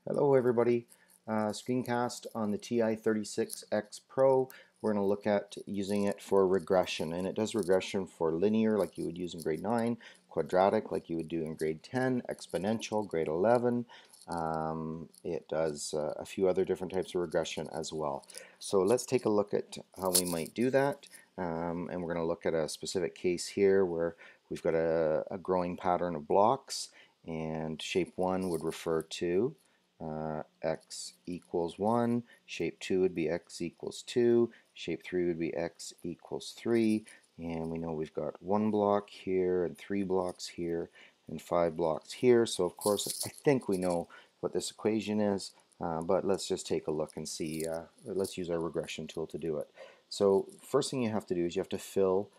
Hello everybody. Screencast on the TI36xPro. We're going to look at using it for regression, and it does regression for linear like you would use in grade 9, quadratic like you would do in grade 10, exponential grade 11. It does a few other different types of regression as well. So let's take a look at how we might do that, and we're going to look at a specific case here where we've got a growing pattern of blocks, and shape 1 would refer to x equals 1, shape 2 would be x equals 2, shape 3 would be x equals 3, and we know we've got 1 block here and 3 blocks here and 5 blocks here, so of course I think we know what this equation is, but let's just take a look and see. Let's use our regression tool to do it. So first thing you have to do is you have to fill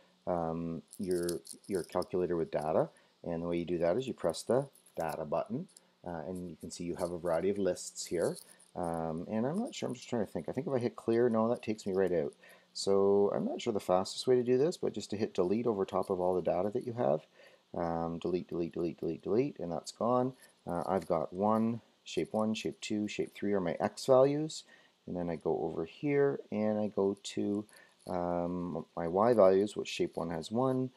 your calculator with data, and the way you do that is you press the data button. And you can see you have a variety of lists here. And I'm not sure, I'm just trying to think. I think if I hit clear, no, that takes me right out. So I'm not sure the fastest way to do this, but just to hit delete over top of all the data that you have. Delete, delete, delete, delete, delete, and that's gone. I've got shape 1, shape 2, shape 3 are my x values. And then I go over here and I go to my y values, which shape 1 has 1,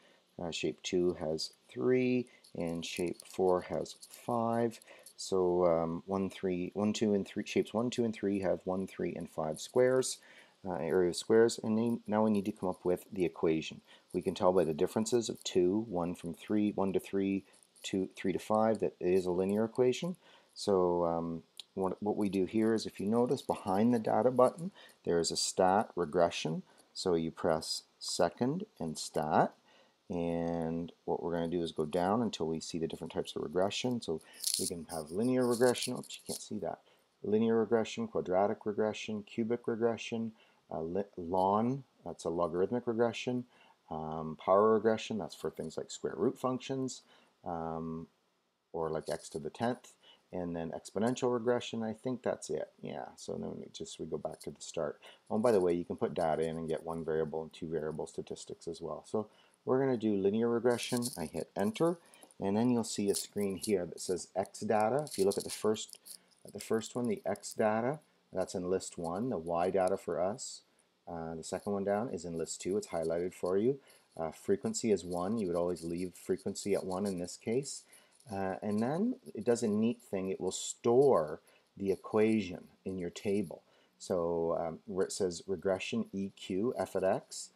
shape 2 has 3, and shape 4 has 5. So 1, 2, and 3 shapes 1, 2, and 3 have 1, 3, and 5 squares, area of squares, and now we need to come up with the equation. We can tell by the differences of 2, 1 from 3, 1 to 3, 2, 3 to 5 that it is a linear equation. So what we do here is, if you notice behind the data button there is a stat regression. So you press second and stat, and what we're going to do is go down until we see the different types of regression. So we can have linear regression. Oops, you can't see that. Linear regression, quadratic regression, cubic regression, ln, that's a logarithmic regression, power regression, that's for things like square root functions, or like x to the 10th, and then exponential regression. I think that's it. Yeah, so then we go back to the start. Oh, by the way, you can put data in and get 1 variable and 2 variable statistics as well. So we're going to do linear regression. I hit enter, and then you'll see a screen here that says x data. If you look at the first one, the x data, that's in list 1. The y data for us, the second one down, is in list 2. It's highlighted for you. Frequency is 1. You would always leave frequency at 1 in this case. And then it does a neat thing. It will store the equation in your table. So where it says regression EQ f at x,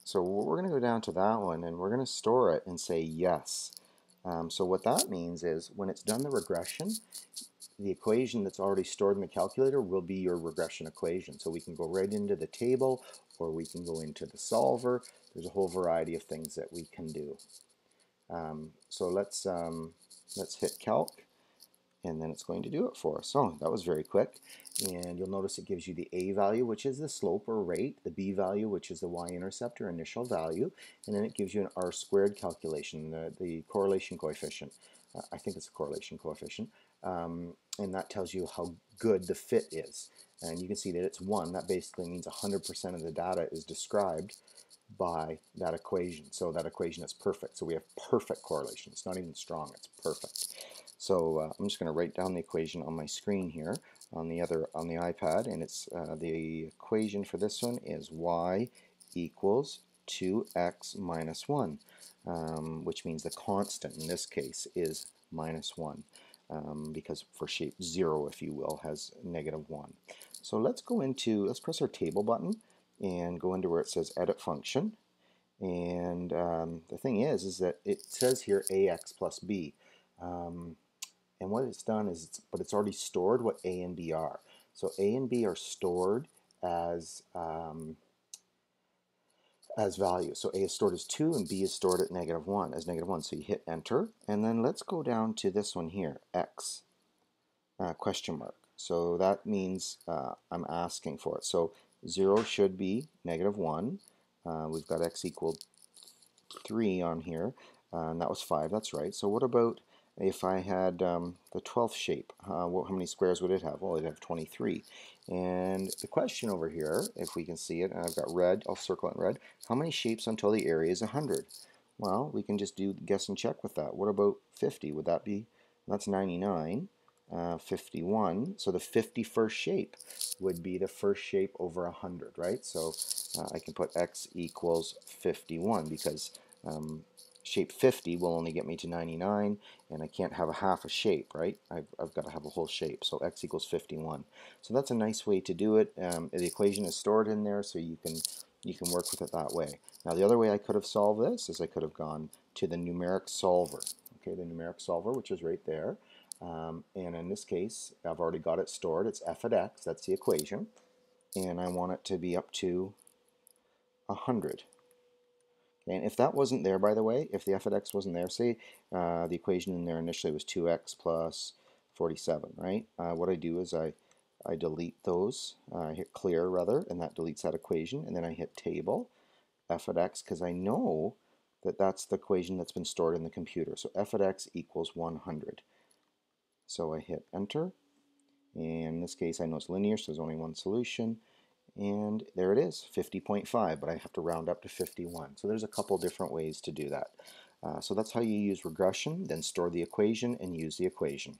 so we're going to go down to that one and we're going to store it and say yes. So what that means is when it's done the regression, the equation that's already stored in the calculator will be your regression equation. So we can go right into the table, or we can go into the solver. There's a whole variety of things that we can do. So let's hit calc, and then it's going to do it for us. So that was very quick, and you'll notice it gives you the a value, which is the slope or rate, the b value, which is the y-intercept or initial value, and then it gives you an r squared calculation, the correlation coefficient. I think it's a correlation coefficient, and that tells you how good the fit is. And you can see that it's 1. That basically means 100% of the data is described by that equation. So that equation is perfect. So we have perfect correlation. It's not even strong, it's perfect. So I'm just going to write down the equation on my screen here on the iPad, and it's the equation for this one is y equals 2x minus 1, which means the constant in this case is minus 1, because for shape 0, if you will, has negative 1. So let's press our table button and go into where it says edit function. And the thing is that it says here ax plus b. And what it's done is, it's already stored what a and b are. So a and b are stored as values. So a is stored as 2 and b is stored at negative 1 as negative 1. So you hit enter, and then let's go down to this one here, x question mark. So that means I'm asking for it. So 0 should be negative 1. We've got x equal 3 on here, and that was 5. That's right. So what about if I had the 12th shape? How many squares would it have? Well, it'd have 23. And the question over here, if we can see it, and I've got red, I'll circle it in red, how many shapes until the area is 100? Well, we can just do guess and check with that. What about 50? Would that be, that's 99. 51. So the 51st shape would be the first shape over 100, right? So I can put x equals 51 because shape 50 will only get me to 99, and I can't have a half a shape, right? I've got to have a whole shape, so x equals 51. So that's a nice way to do it. The equation is stored in there, so you can work with it that way. Now the other way I could have solved this is I could have gone to the numeric solver. Okay, the numeric solver, which is right there. And in this case, I've already got it stored. It's f at x, that's the equation. And I want it to be up to 100. And if that wasn't there, by the way, if the f at x wasn't there, say the equation in there initially was 2x plus 47, right? What I do is I delete those, I hit clear rather, and that deletes that equation, and then I hit table, f at x, because I know that that's the equation that's been stored in the computer. So f at x equals 100. So I hit enter, and in this case I know it's linear, so there's only one solution. And there it is, 50.5, but I have to round up to 51. So there's a couple different ways to do that. So that's how you use regression, then store the equation and use the equation.